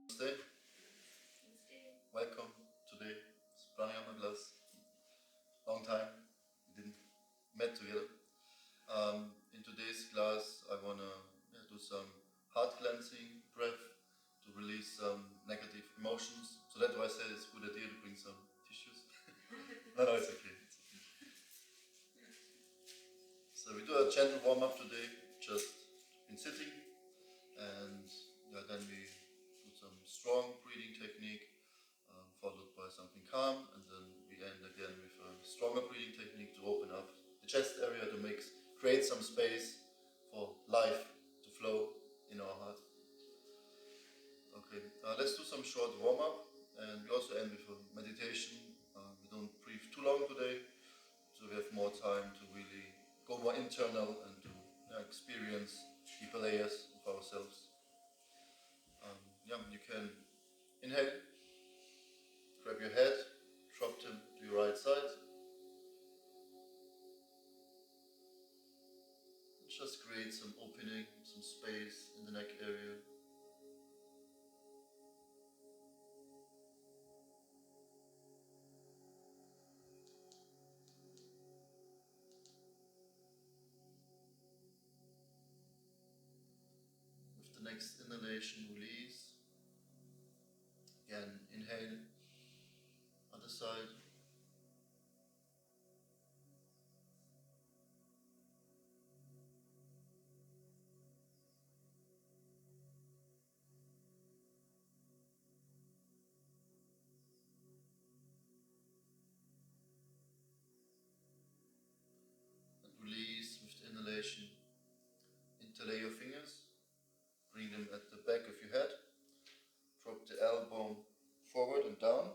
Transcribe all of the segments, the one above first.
Namaste. Welcome today. It's Pranayama class. Long time we didn't met together. In today's class, I wanna do some heart cleansing breath to release some negative emotions. So that's why I said it's a good idea to bring some tissues. No, it's okay. It's okay. So we do a gentle warm up today, just in sitting, and then we do some strong breathing technique. Followed by something calm, and then we end again with a stronger breathing technique to open up the chest area to create some space for life to flow in our heart. Okay, let's do some short warm up, and we also end with a meditation. We don't breathe too long today, so we have more time to really go more internal and to experience deeper layers of ourselves. You can inhale. Grab your head, drop them to your right side. Just create some opening, some space in the neck area. With the next inhalation, release. Again, inhale, other side. And release with the inhalation. Interlay your fingers. Bring them at the back of your head. Drop the elbow forward and down.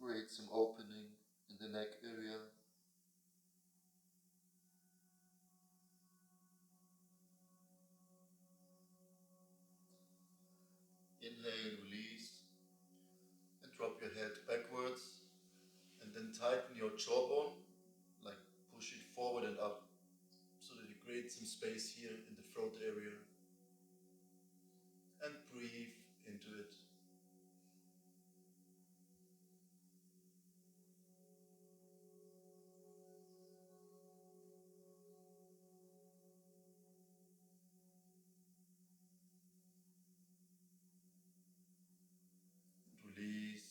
Create some opening in the neck area. Inhale, release, and drop your head backwards, and then tighten your jawbone, like push it forward and up, so that you create some space here in the throat area, and breathe into it. Release.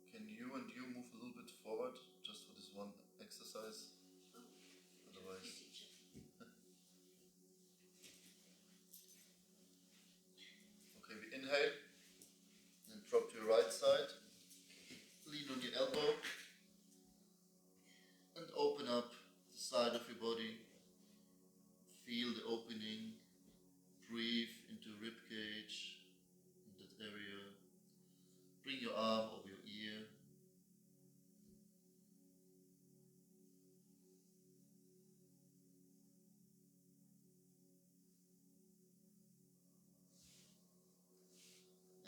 Can you and you move a little bit forward just for this one exercise? Otherwise. Okay, we inhale and drop to your right side. Lean on your elbow and open up the side of your body. Feel the opening. Breathe into rib cage in that area. Bring your arm over your ear.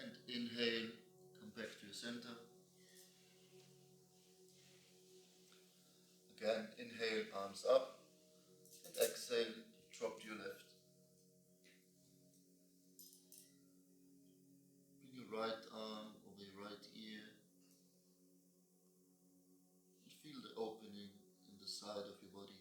And inhale, come back to your center. Again, inhale, arms up. And exhale, drop to your left. Bring your right arm over your right ear. And feel the opening in the side of your body.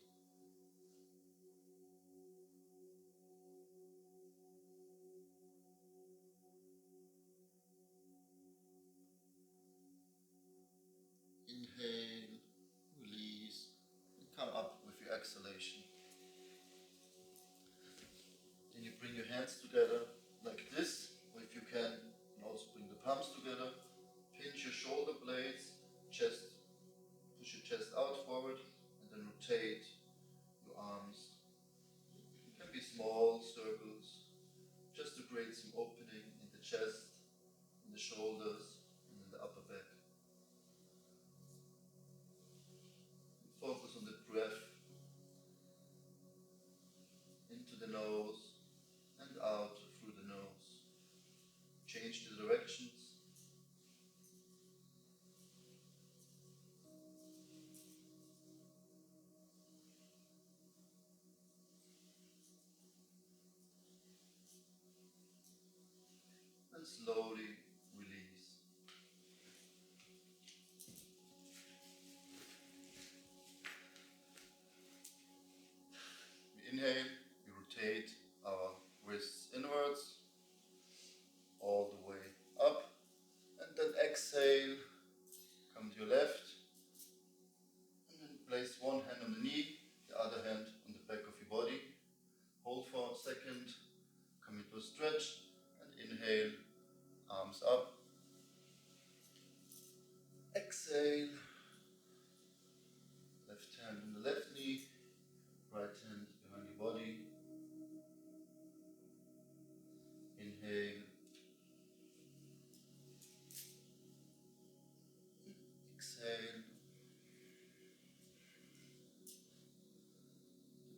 Inhale, release, and come up with your exhalation. Then you bring your hands together like this, or if you can also bring the palms together. Pinch your shoulder blades, push your chest out forward, and then rotate your arms. It can be small circles, just to create some opening in the chest, in the shoulders, and in the upper back. Focus on the breath into the nose. slowly release. We inhale, we rotate our wrists inwards, all the way up, and then exhale, come to your left, and then place one hand on the knee, the other hand on the back of your body. Hold for a second, come into a stretch, and inhale, arms up. Exhale, left hand on the left knee, right hand behind your body. Inhale, exhale.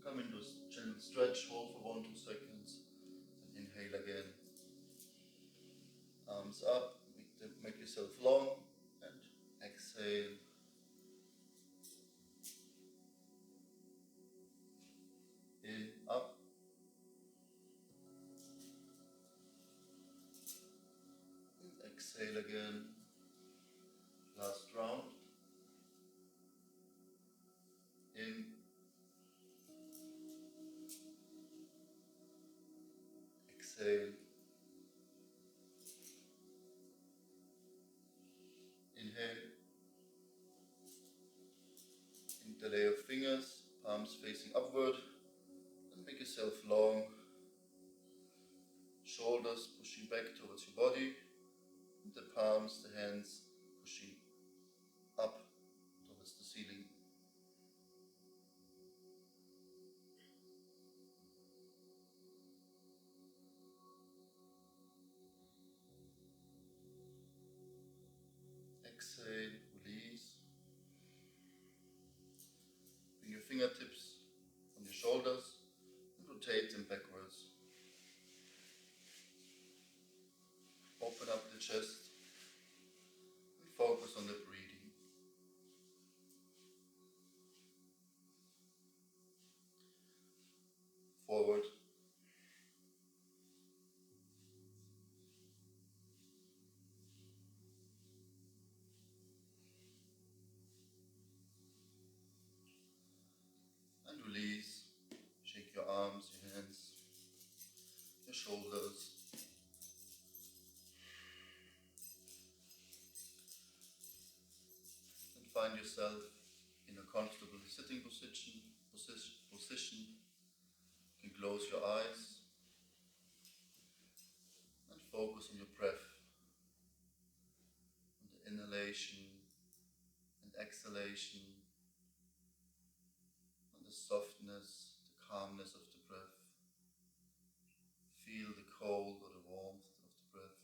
Come into a gentle stretch, hold for 1-2 seconds, and inhale again. Arms up, make yourself long, and exhale. In, up. And exhale again. Last round. In. Exhale. Inhale. Interlay your fingers, palms facing upward, and make yourself long. Shoulders pushing back towards your body, and the palms, the hands pushing up towards the ceiling. Exhale, release. Bring your fingertips on your shoulders and rotate them backwards. Open up the chest and focus on the breathing. Forward. And release. Shake your arms, your hands, your shoulders. And find yourself in a comfortable sitting position. You can close your eyes and focus on your breath, on the inhalation and exhalation, on the softness, the calmness of the breath. Feel the cold or the warmth of the breath.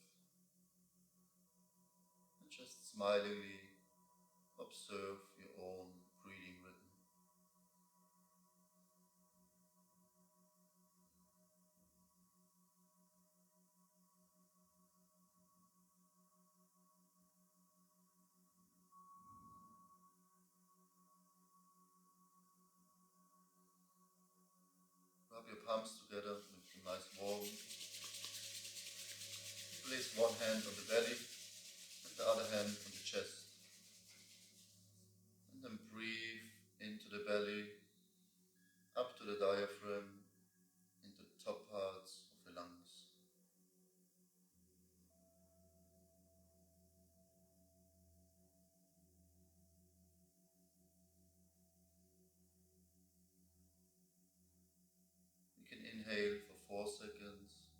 And just smilingly observe your own breathing rhythm. Rub your palms together, make them nice warm. Place one hand on the belly and the other hand on the chest. And then breathe into the belly, up to the diaphragm, into the top parts of the lungs. We can inhale for 4 seconds,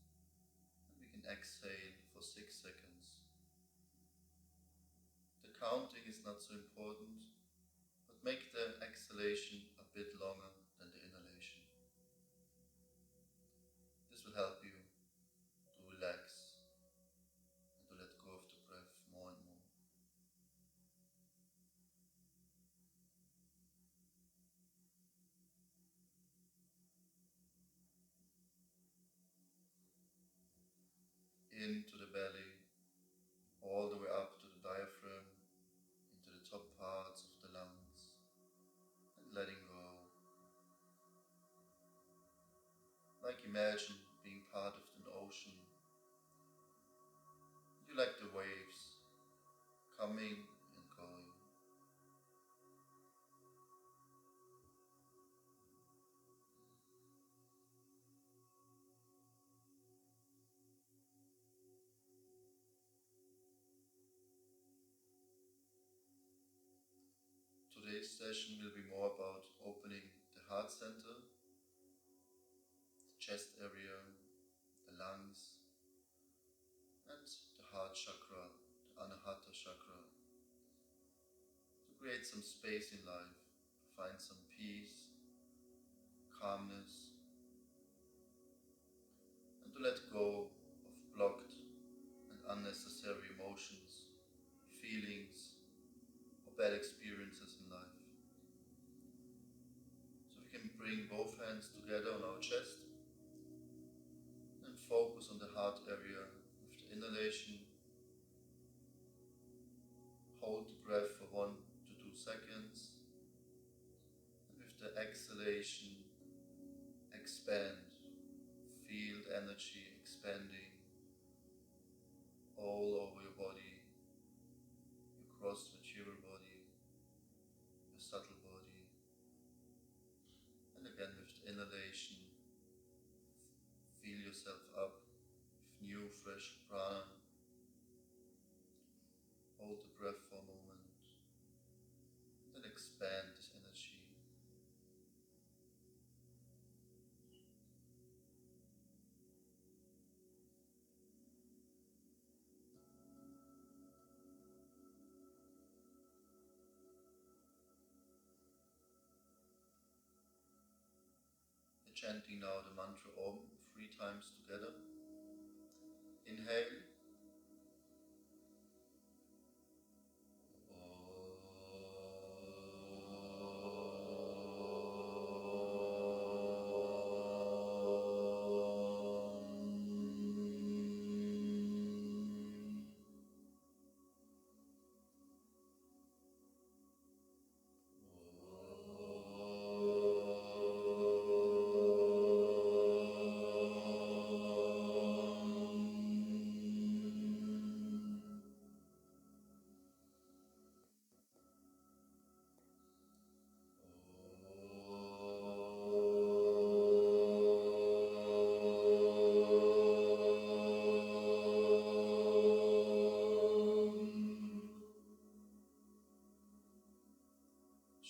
and we can exhale for 6 seconds. The counting is not so important, but make the exhalation a bit longer than the inhalation. This will help you to relax and to let go of the breath more and more. Into the belly, all the way up to the diaphragm, into the top parts of the lungs, and letting go. Like imagine being part of an ocean, Today's session will be more about opening the heart center, the chest area, the lungs, and the heart chakra, the Anahata chakra, to create some space in life, to find some peace, calmness, and to let go of blocked and unnecessary emotions, feelings, or bad experiences in life. So we can bring both hands together on our chest and focus on the heart area with the inhalation. Hold the breath for 1 to 2 seconds, and with the exhalation, expand. Feel the energy expanding all over your body, your gross material body, your subtle body. And again with the inhalation, fill yourself up with new fresh prana. Hold the breath for a moment, then expand this energy. We're chanting now the mantra Om 3 times together. Inhale.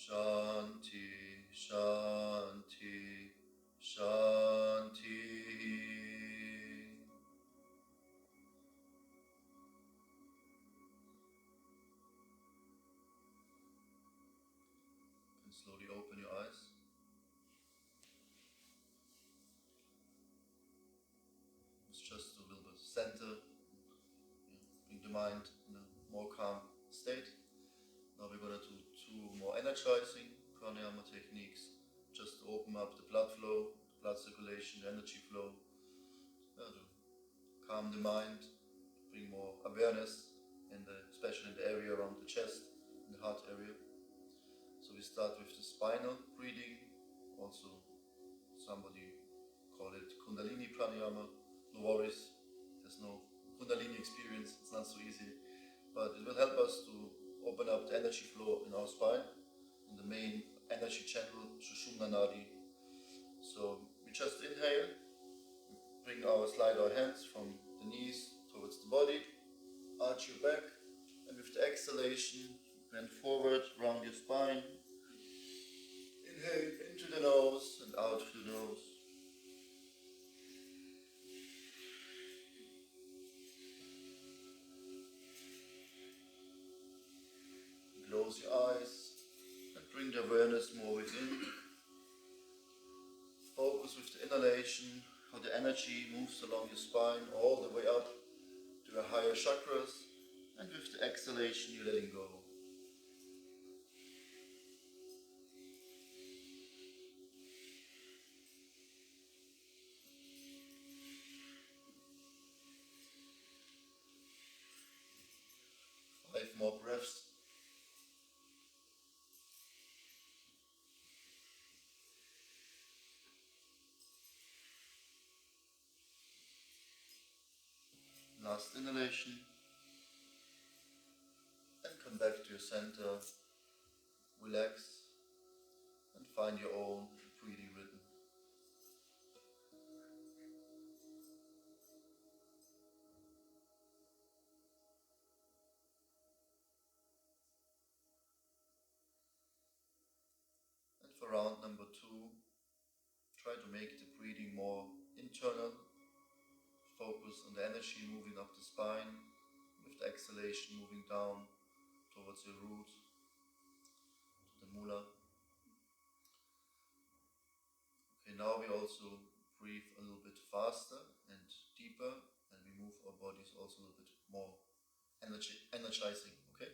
Shanti, Shanti, Shanti. And slowly open your eyes. It's just a little bit center, bring the mind in a more calm state. Now we're going to do 2 more energizing pranayama techniques, just to open up the blood flow, the blood circulation, the energy flow, to calm the mind, bring more awareness, especially in the area around the chest, in the heart area. So we start with the spinal breathing, also somebody call it Kundalini pranayama. No worries, there's no Kundalini experience, it's not so easy, but it will help us to open up the energy flow in our spine, in the main energy channel, Sushumna Nadi. So we just inhale, slide our hands from the knees towards the body, arch your back, and with the exhalation, bend forward, round your spine. Inhale into the nose and out through the nose. Close your eyes and bring the awareness more within. Focus with the inhalation, how the energy moves along your spine all the way up to your higher chakras, and with the exhalation you're letting go. Five more breaths. Last inhalation, and come back to your center, relax, and find your own breathing rhythm. for round number 2, try to make the breathing more internal. Focus on the energy moving up the spine, with the exhalation moving down towards your root, to the mula. Okay, now we also breathe a little bit faster and deeper, and we move our bodies also a little bit more energizing, okay?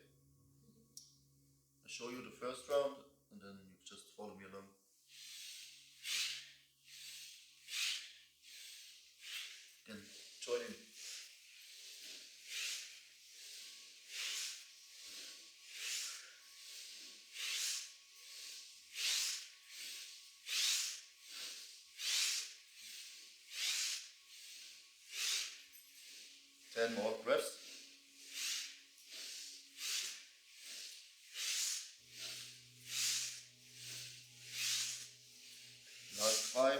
I'll show you the first round, and then you just follow me along. And join in. Ten more breaths. Last 5.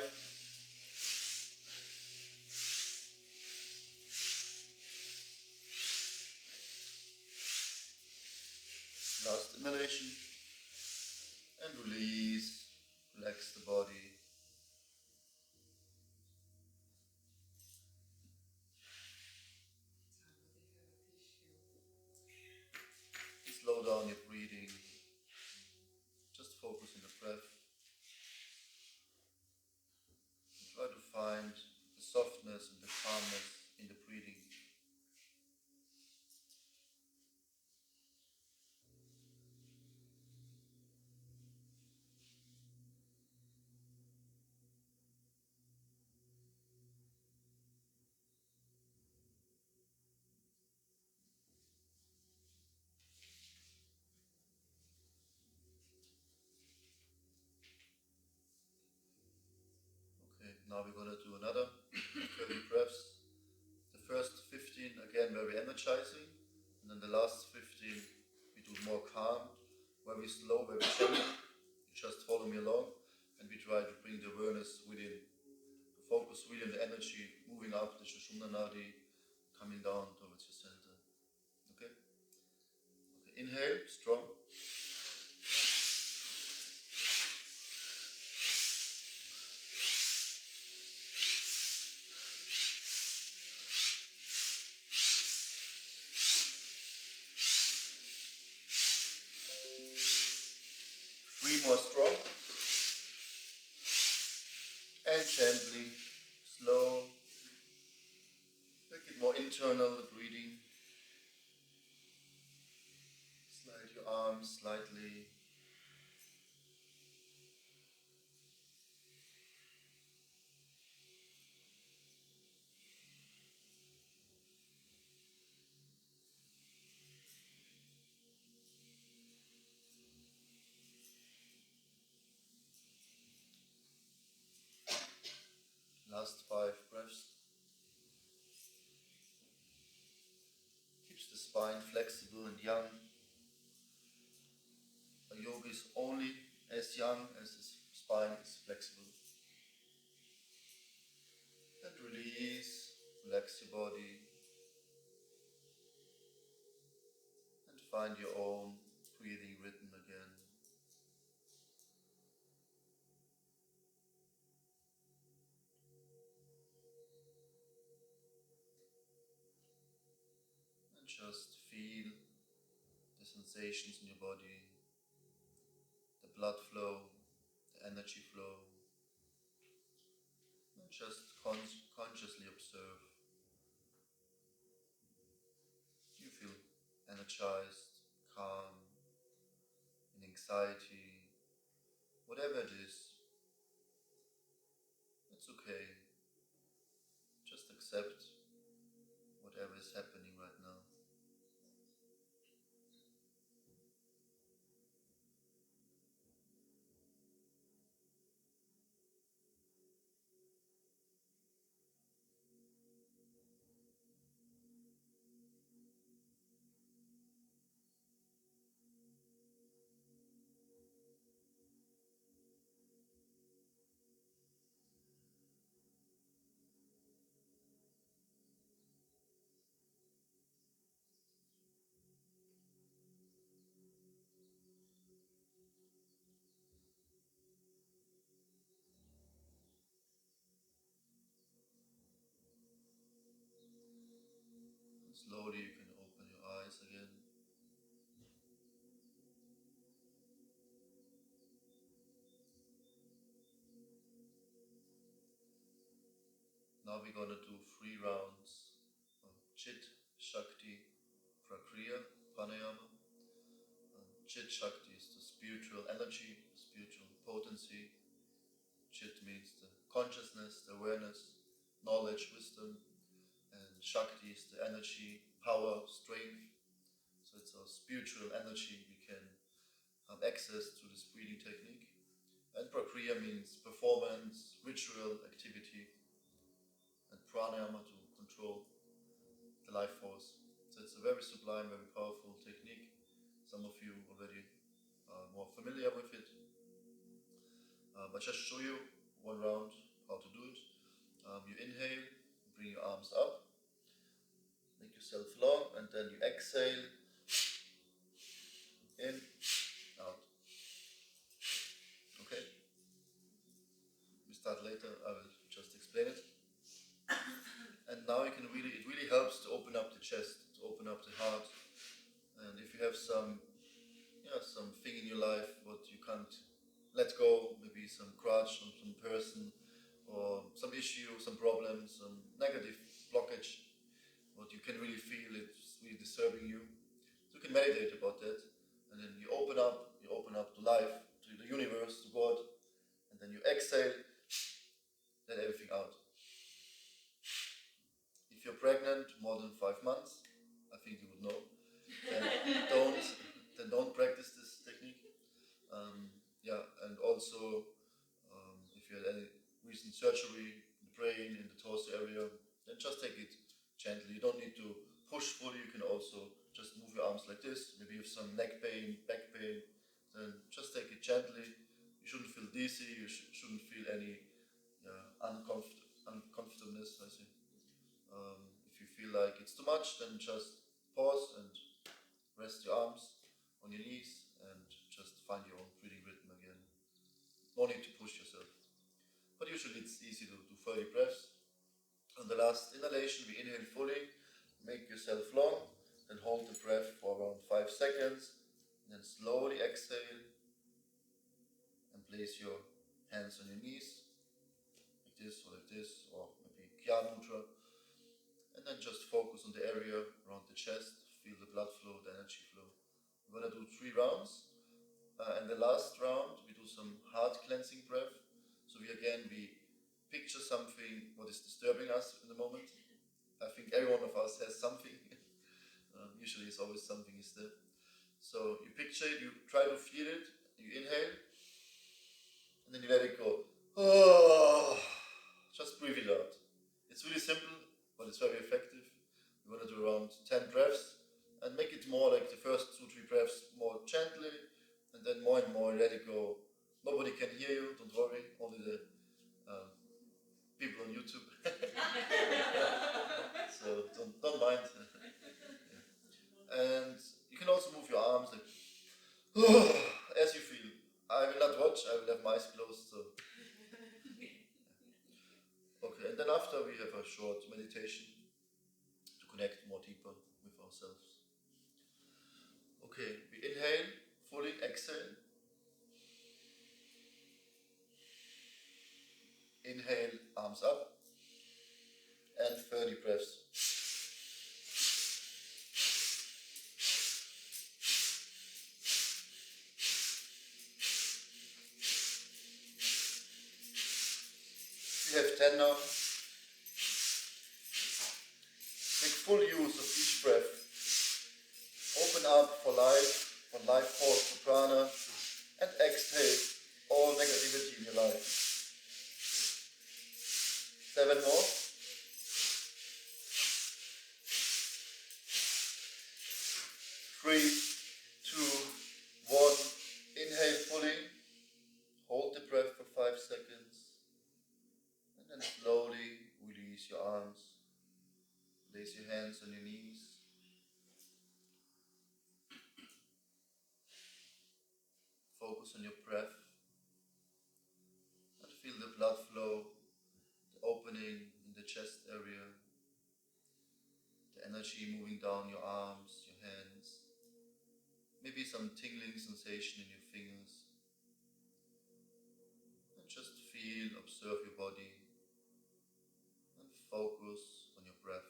Last inhalation. And release. Relax the body. Slow down your breathing. Just focus on the breath. Try to find the softness and the calmness in the breathing. Okay, now we're going to do another 30 breaths. The first 15 again very energizing, and then the last 15 we do more calm, very slow, very gentle. You just follow me along, and we try to bring the awareness within, to focus really on the energy moving up the Sushumna Nadi, coming down towards your center. Okay? Okay, inhale, strong. 3 more strong. And gently, slow. Make it more internal, the breathing. Slide your arms slightly. Last 5 breaths. Keeps the spine flexible and young. A yogi is only as young as his spine is flexible. And release, relax your body. And find your own breathing rhythm again. And just feel the sensations in your body, the blood flow, the energy flow. And just consciously observe. You feel energized, calm, in anxiety, whatever it is, it's okay. Just accept whatever is happening right now. Slowly you can open your eyes again. Now we're gonna do 3 rounds of Chit, Shakti, Prakriya, Pranayama. Chit Shakti is the spiritual energy, the spiritual potency. Chit means the consciousness, the awareness, knowledge, wisdom. And Shakti is the energy, power, strength. So it's our spiritual energy we can have access to this breathing technique. And Prakriya means performance, ritual, activity. And Pranayama to control the life force. So it's a very sublime, very powerful technique. Some of you already are more familiar with it. But just show you 1 round how to do it. You inhale, bring your arms up, make yourself long, and then you exhale, in, out. Okay? We start later, I will just explain it. And now it really helps to open up the chest, to open up the heart. And if you have something in your life what you can't let go, maybe some crutch, some person, or some issue, some problem, some negative blockage, what you can really feel it's really disturbing you. So you can meditate about that, and then you open up to life, to the universe, to God, and then you exhale, let everything out. If you're pregnant more than 5 months, I think you would know, then don't practice this technique. And also if you had any recent surgery in the brain, in the torso area, then just take it gently. You don't need to push fully. You can also just move your arms like this. Maybe you have some neck pain, back pain, then just take it gently. You shouldn't feel dizzy. You shouldn't feel any uncomfortableness, I think. If you feel like it's too much, then just pause and rest your arms on your knees and just find your own breathing rhythm again. No need to push yourself. But usually it's easy to do 30 breaths. On the last inhalation, we inhale fully, make yourself long, then hold the breath for around 5 seconds, and then slowly exhale and place your hands on your knees, like this, or maybe Gyan Mudra. And then just focus on the area around the chest, feel the blood flow, the energy flow. We're gonna do 3 rounds. And the last round, we do some heart cleansing breath. So we picture something what is disturbing us in the moment. I think every one of us has something. Usually it's always something is there. So you picture it, you try to feel it, you inhale, and then you let it go. Oh, just breathe it out. It's really simple, but it's very effective. We're going to do around 10 breaths and make it more like the first 2-3 breaths more gently, and then more and more let it go. Nobody can hear you, don't worry, only the people on YouTube. So don't mind. And you can also move your arms like as you feel. I will not watch, I will have my eyes closed. So. Okay, and then after we have a short meditation to connect more deeper with ourselves. Okay, we inhale, fully exhale. Inhale, arms up, and 30 breaths. We have 10 now. Make full use of each breath. Open up for life force, for prana, and exhale all negativity in your life. 7 more. 3, 2, 1. Inhale fully. Hold the breath for 5 seconds. And then slowly release your arms. Place your hands on your knees. Focus on your breath. And feel the blood flow, the opening in the chest area, the energy energy moving down your arms, your hands, maybe some tingling sensation in your fingers. And just feel, observe your body and focus on your breath.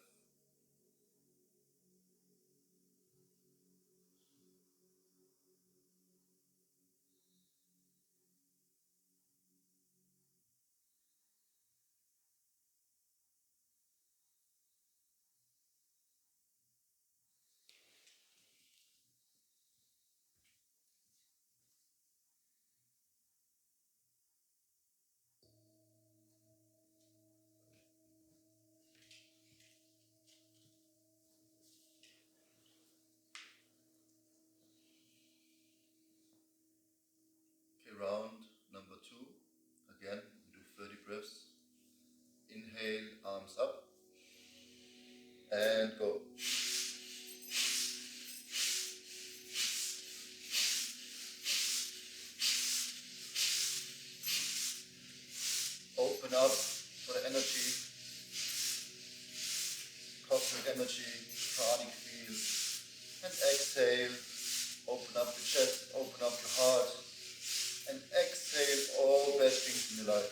Okay, round number 2. Again, we do 30 breaths. Inhale, arms up, and go. Open up for the energy, cosmic energy, pranic field. And exhale, open up the chest, open up your heart. And exhale all bad things in your life.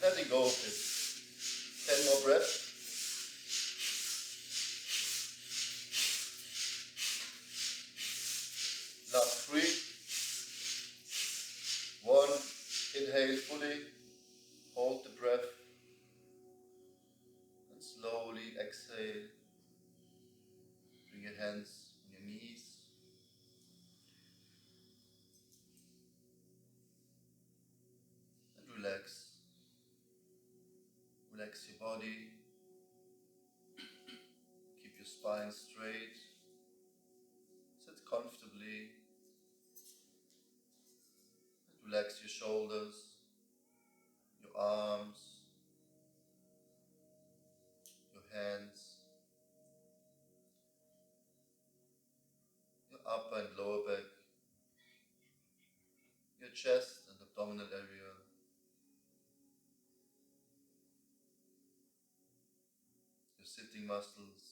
Letting go of it. 10 more breaths. Last 3. 1. Inhale fully. Hold the breath. And slowly exhale. Bring your hands on your knees. And relax. Relax your body. Keep your spine straight. Sit comfortably. And relax your shoulders, your arms, your hands, your upper and lower back, your chest and abdominal area, your sitting muscles,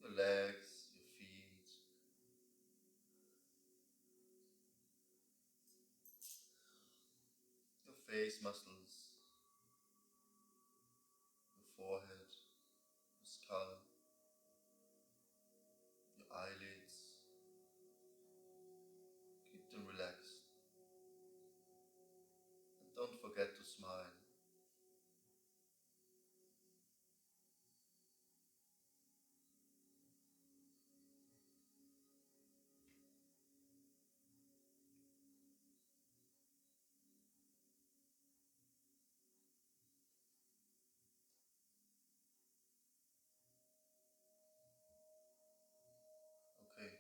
your legs, your feet, your face muscles, your forehead, your skull, your eyelids. Keep them relaxed. And don't forget to smile. Okay,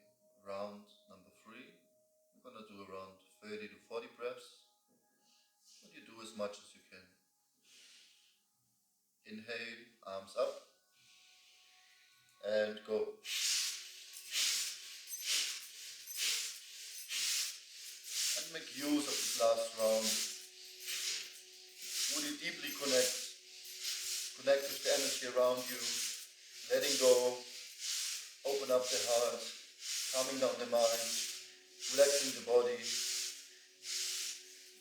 round number 3. We're gonna do around 30 to 40 breaths. But you do as much as you can. Inhale, arms up, and go. And make use of this last round. Really deeply connect with the energy around you, letting go, open up the heart, calming down the mind, relaxing the body,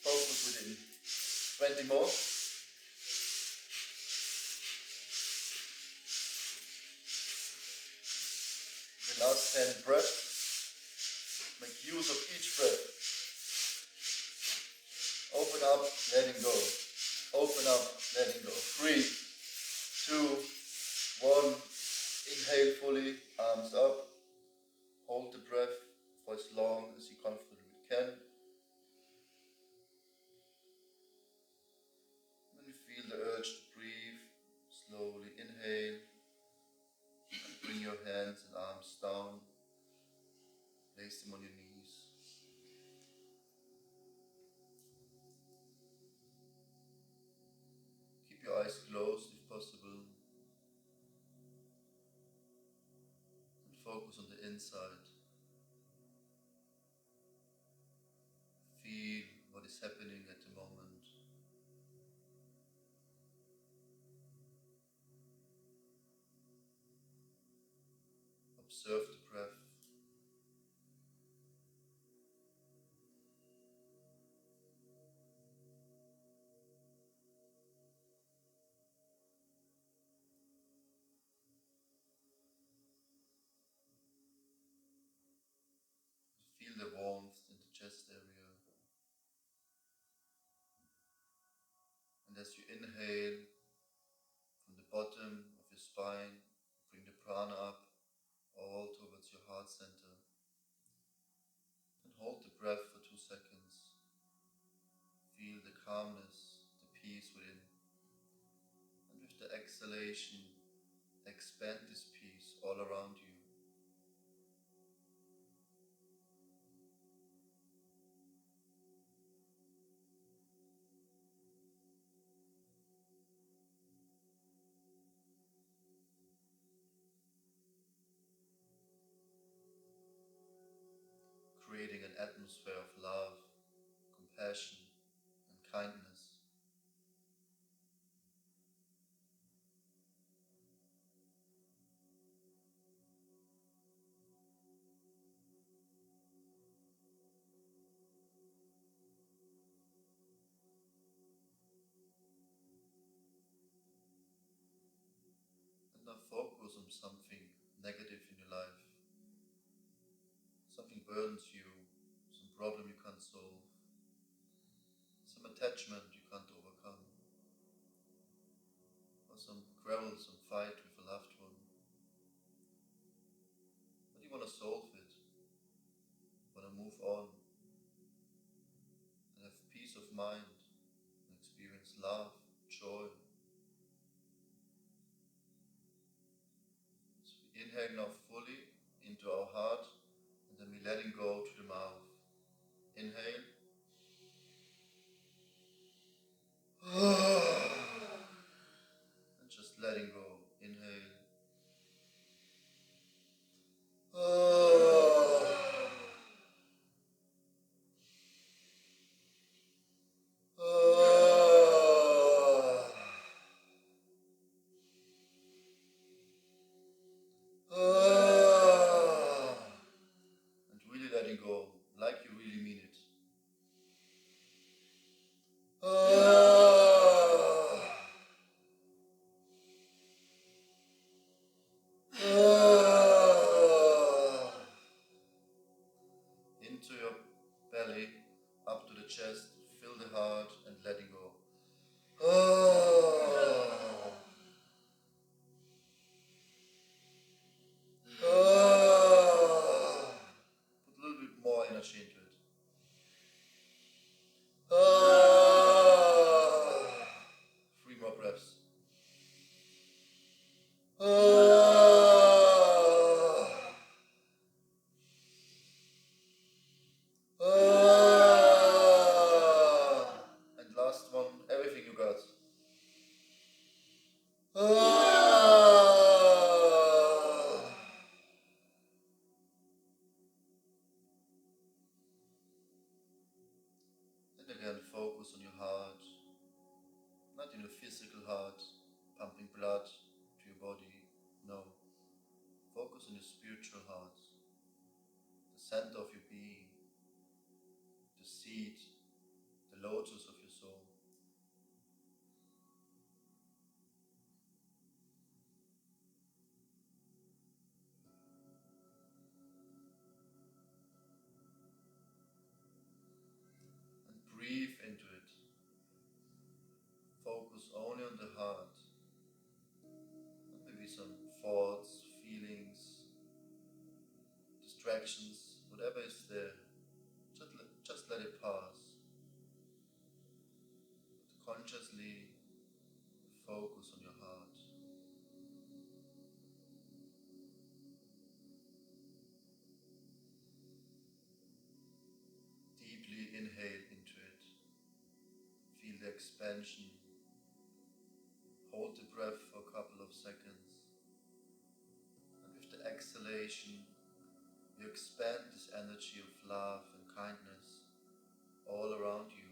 focus within. 20 more. The last 10 breaths. Make use of each breath. Open up, letting go. Open up, letting go. 3, 2, 1. Inhale fully, arms up. Hold the breath for as long as you comfortably can. When you feel the urge to breathe, slowly inhale and bring your hands and arms down. Place them on your knees. Keep your eyes closed if possible. And focus on the inside. Feel what is happening at the moment. observe the breath. Feel the warmth in the chest area. And as you inhale from the bottom of your spine, bring the prana up all towards your heart center. And hold the breath for 2 seconds. Feel the calmness, the peace within. And with the exhalation, expand this peace all around you. Creating an atmosphere of love, compassion, and kindness. And now focus on something negative in your life. Something burdens you, some problem you can't solve, some attachment you can't overcome, or some quarrel, some fight with a loved one. But you want to solve it, want to move on, and have peace of mind, and experience love, joy. So we inhale now fully into our heart, and then we letting go to the mouth. Inhale. And just letting go. Inhale. And really letting go, like you really mean it. Into your belly, up to the chest, fill the heart and letting go. Put a little bit more energy into it. 3 more breaths. And last one, everything you got. And again, focus on your heart, not in your physical heart, pumping blood to your body, no. Focus on your spiritual heart, the center of your being, the seed, the lotus of your soul. And breathe into it. Focus only on the heart. And maybe some thoughts, feelings, distractions, whatever is there, just let it pass. But consciously focus on your heart. Deeply inhale into it. Feel the expansion. Hold the breath for a couple of seconds. And with the exhalation, you expand this energy of love and kindness all around you.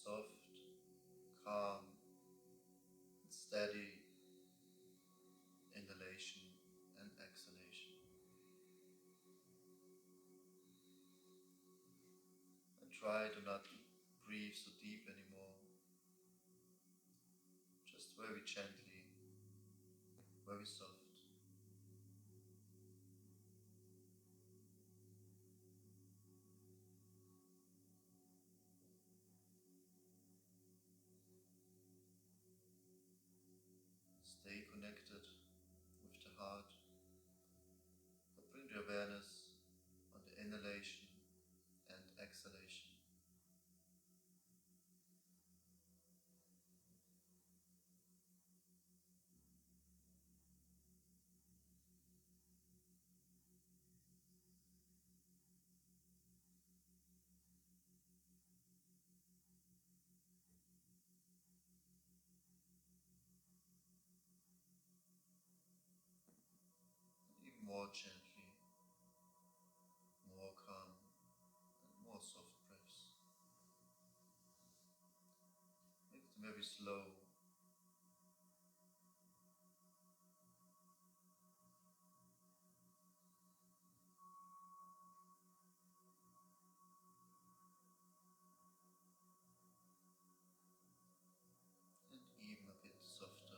soft, calm, and steady inhalation and exhalation. And try to not breathe so deep anymore. Just very gently, very soft. Stay connected with the heart, but bring the awareness on the inhalation and exhalation. Even more gently, more calm, and more soft breaths. Make them very slow. And even a bit softer.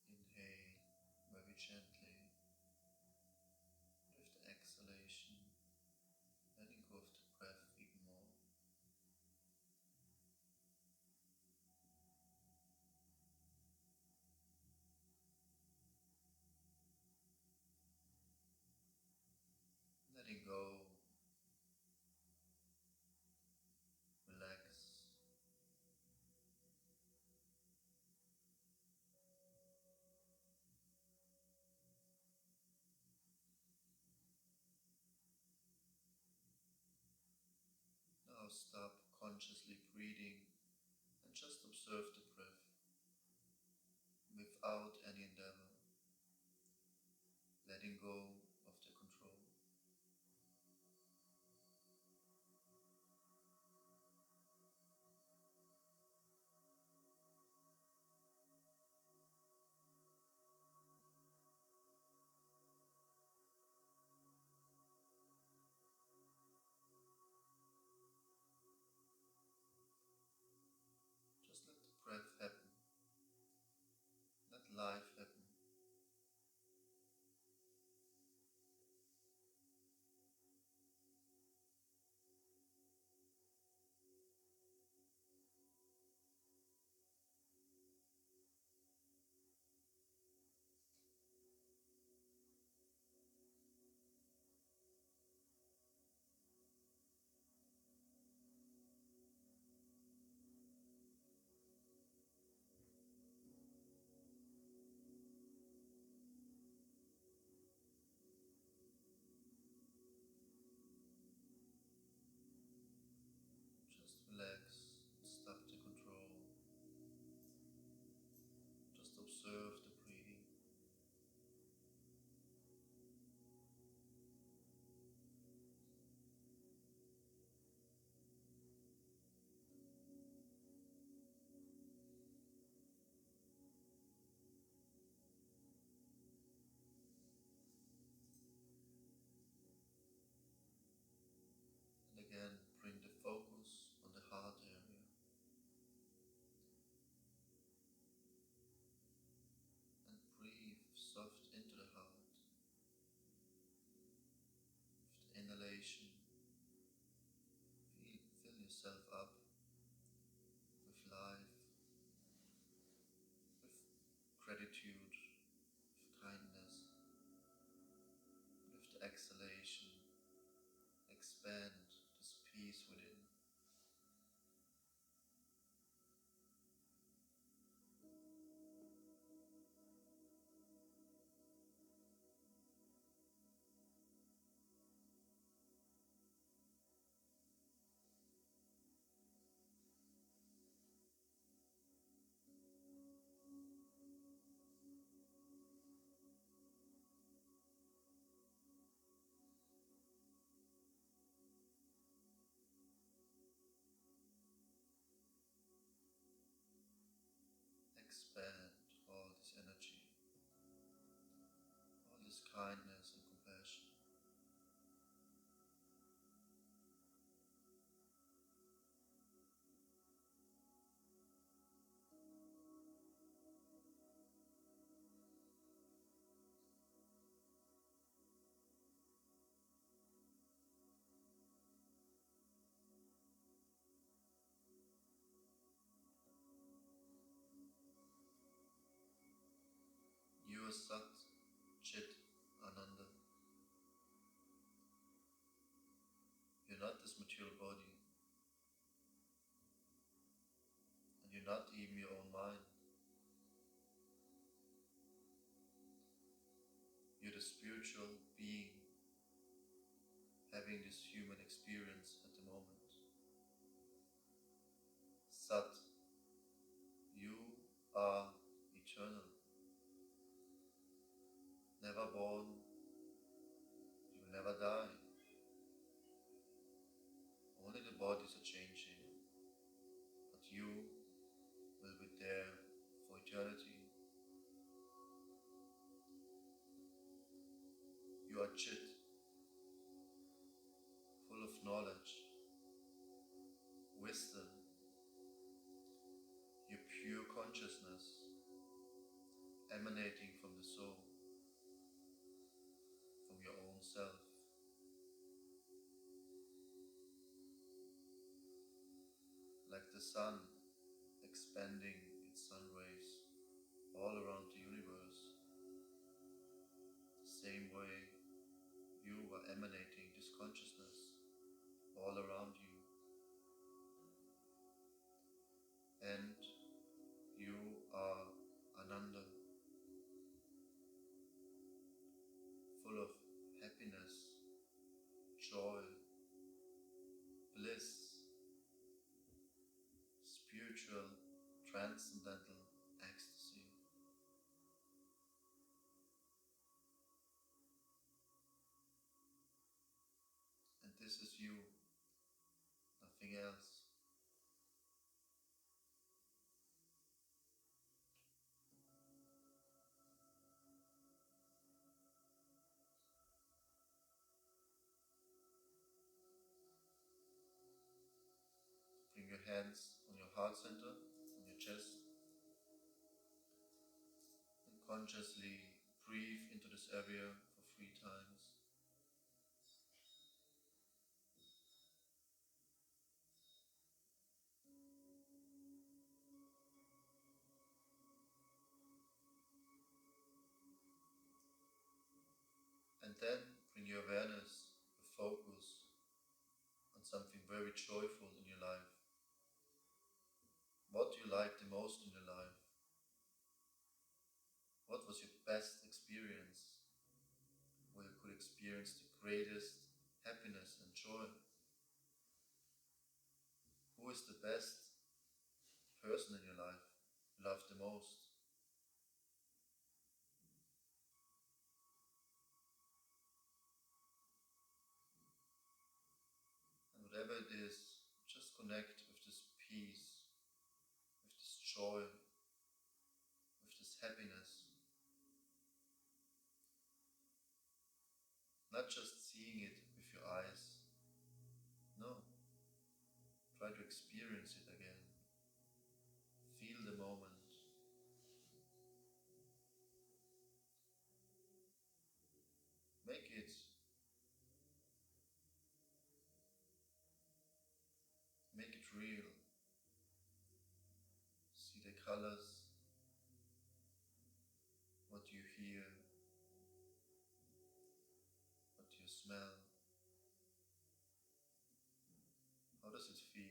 Inhale very gently with the exhalation, letting go of the breath even more. Letting go, relax, now stop consciously breathing and just observe the breath without any endeavor, letting go of the control. Just let the breath happen, let life happen. expand all this energy, all this kindness and compassion. You are Sat, Chit, Ananda. You're not this material body, and you're not even your own mind. You're the spiritual being having this human experience at the moment. Sat, you are eternal, never born, you will never die. Only the bodies are changing, but you will be there for eternity. You are Chit, full of knowledge, wisdom, your pure consciousness emanating from the soul, from your own self. Like the sun expanding its sun rays all around the universe, the same way you are emanating this consciousness all around you. And you are Ananda, full of happiness, joy, bliss, spiritual, transcendental ecstasy. And this is you, nothing else. Bring your hands on your heart center, on your chest, and consciously breathe into this area for 3 times. And then bring your awareness, your focus on something very joyful in your life. What do you like the most in your life? What was your best experience, where you could experience the greatest happiness and joy? Who is the best person in your life you love the most? And whatever it is, just connect with this peace, with this joy, with this happiness. Not just seeing it with your eyes. No. Try to experience it again. Feel the moment. Make it real. See the colors, what you hear, what you smell. How does it feel?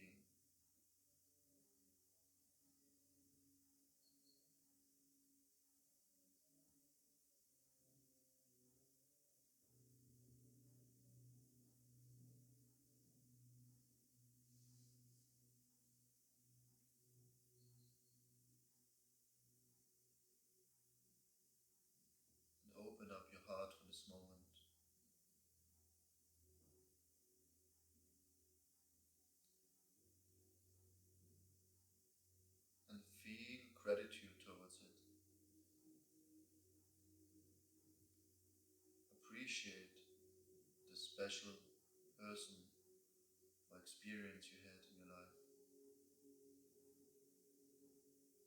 special person or experience you had in your life.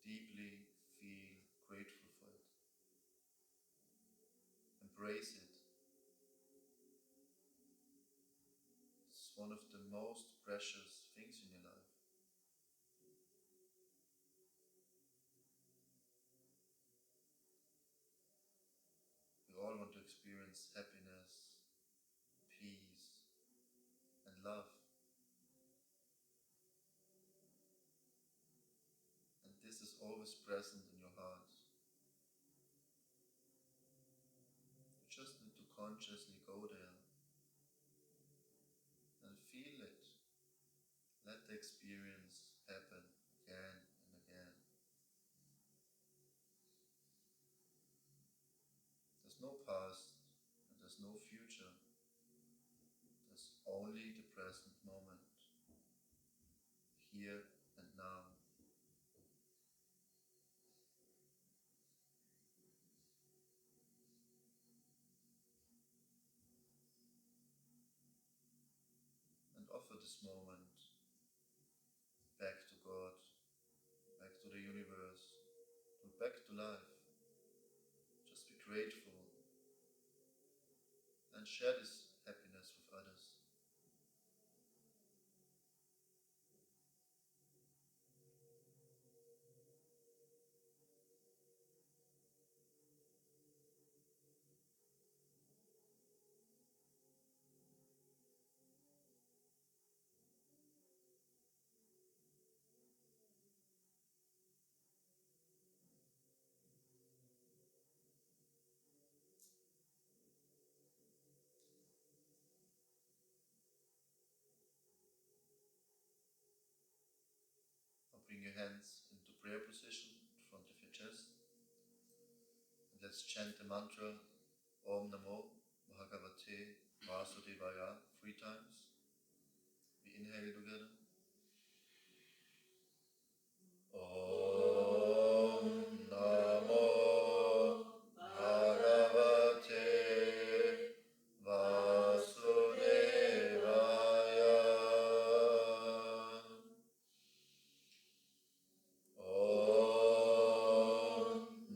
Deeply feel grateful for it. Embrace it. It's one of the most precious things in your life. We all want to experience happiness, peace, and love. And this is always present in your heart. You just need to consciously go there and feel it. Let the experience happen again and again. There's no past and there's no future. There's only the present moment, here and now. And offer this moment back to God, back to the universe, and back to life. Just be grateful and share this happiness with others. Now bring your hands into prayer position in front of your chest. And let's chant the mantra Om Namo Bhagavate Vasudevaya 3 times. We inhale together. Om Namo Bhagavate Vasudevaya. Om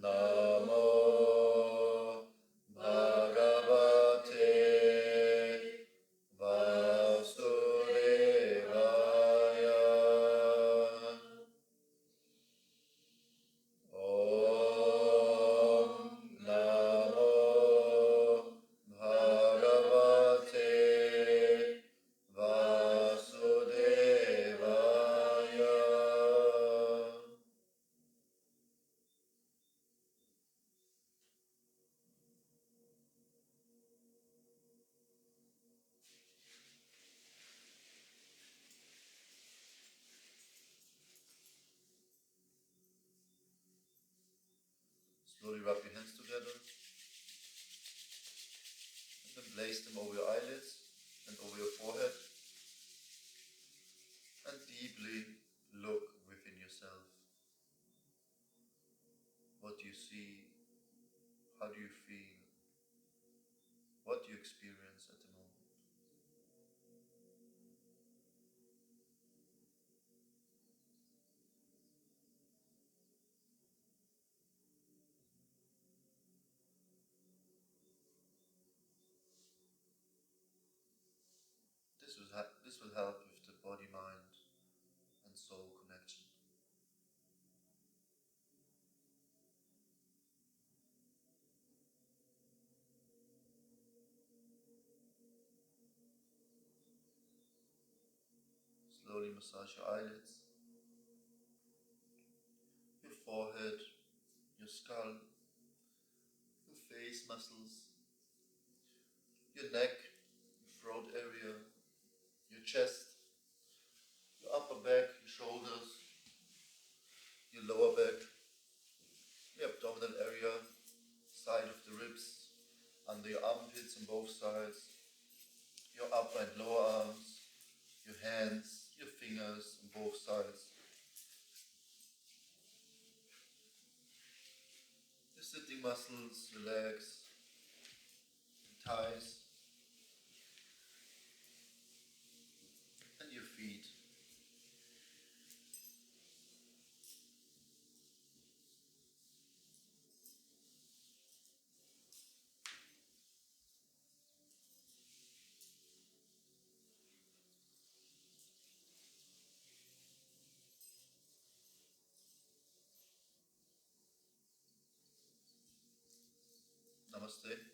Namo Bhagavate Vasudevaya. Om Namo Bhagavate Vasudevaya. Slowly rub your hands together and then place them over your eyelids and over your forehead and deeply look within yourself. What do you see? How do you feel? What do you experience at the moment? This will help with the body, mind and soul connection. Slowly massage your eyelids, your forehead, your skull, your face muscles, your neck, your throat area, your chest, your upper back, your shoulders, your lower back, your abdominal area, side of the ribs, under your armpits on both sides, your upper and lower arms, your hands, your fingers on both sides, your sitting muscles, your legs, your thighs, Namaste.